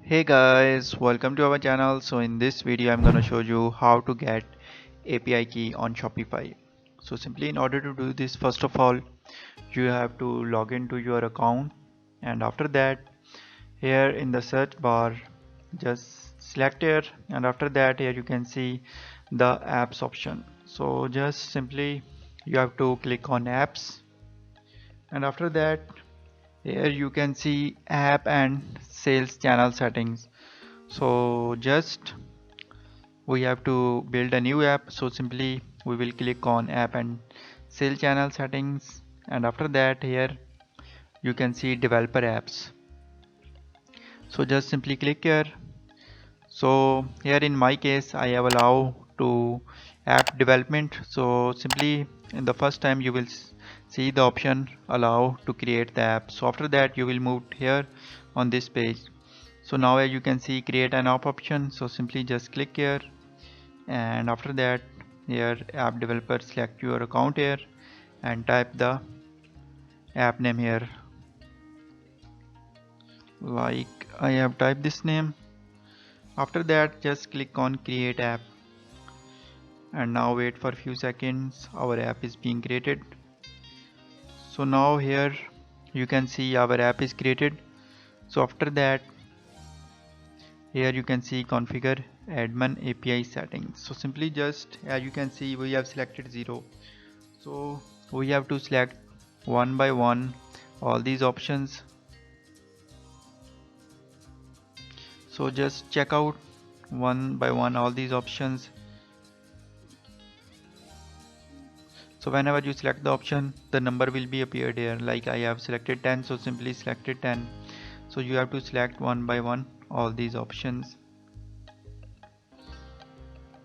Hey guys, welcome to our channel. So in this video I'm gonna show you how to get API key on Shopify. So simply in order to do this, first of all you have to log into your account, and after that here in the search bar just select here, and after that here you can see the apps option. So just simply you have to click on apps, and after that here you can see app and sales channel settings. So just we have to build a new app, so simply we will click on app and sales channel settings, and after that here you can see developer apps. So just simply click here. So here in my case I have allow to app development, so simply in the first time you will see the option allow to create the app. So after that you will move here on this page. So now as you can see create an app option, so simply just click here, and after that here app developer select your account here and type the app name here, like I have typed this name. After that just click on create app, and now wait for a few seconds, our app is being created. So now here you can see our app is created. So after that here you can see configure admin API settings. So simply just as you can see we have selected 0, so we have to select one by one all these options. So just check out one by one all these options. So whenever you select the option, the number will be appeared here, like I have selected 10, so simply selected 10. So you have to select one by one all these options.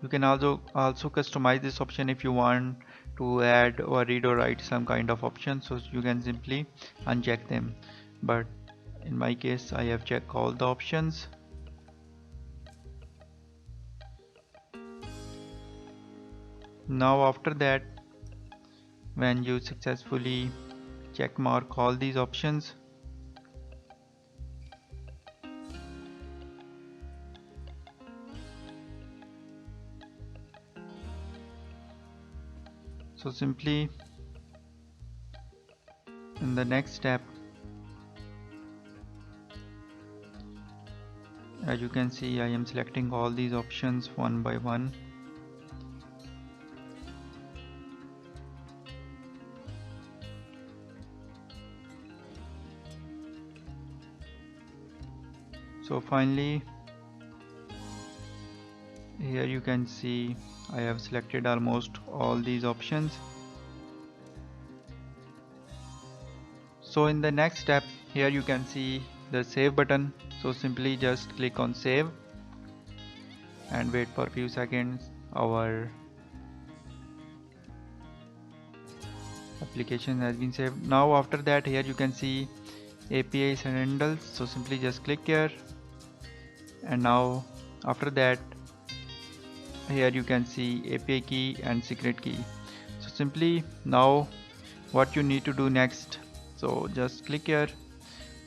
You can also customize this option if you want to add or read or write some kind of option, so you can simply uncheck them, but in my case I have checked all the options. Now after that, when you successfully check mark all these options, so simply in the next step, as you can see I am selecting all these options one by one. So finally here you can see I have selected almost all these options. So in the next step here you can see the save button, so simply just click on save and wait for a few seconds, our application has been saved. Now after that here you can see APIs and handles, so simply just click here, and now after that here you can see API key and secret key. So simply now what you need to do next, so just click here.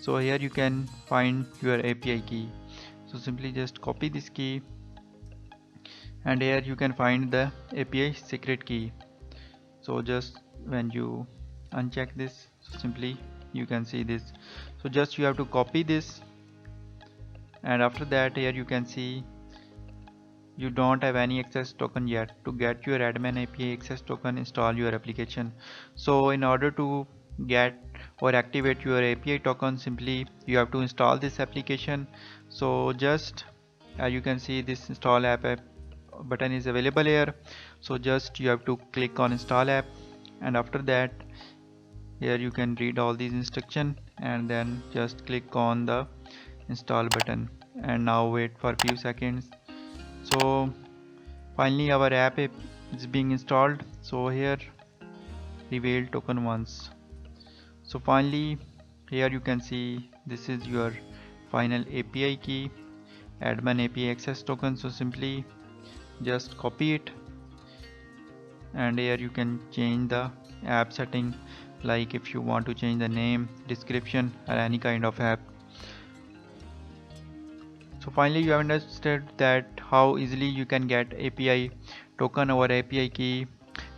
So here you can find your API key, so simply just copy this key, and here you can find the API secret key. So just when you uncheck this, so simply you can see this, so just you have to copy this, and after that here you can see you don't have any access token yet. To get your admin API access token, install your application. So in order to get or activate your API token, simply you have to install this application. So just as you can see this install app button is available here, so just you have to click on install app, and after that here you can read all these instructions and then just click on the install button, and now wait for a few seconds. So finally our app is being installed. So here reveal token once. So finally here you can see this is your final API key, admin API access token. So simply just copy it, and here you can change the app setting, like if you want to change the name, description, or any kind of app. So finally you have understood that how easily you can get API token or API key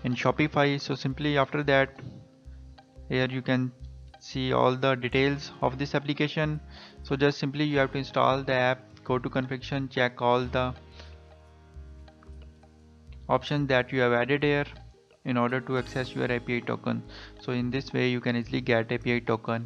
in Shopify. So simply after that, here you can see all the details of this application. So just simply you have to install the app, go to configuration, check all the options that you have added here in order to access your API token. So in this way you can easily get API token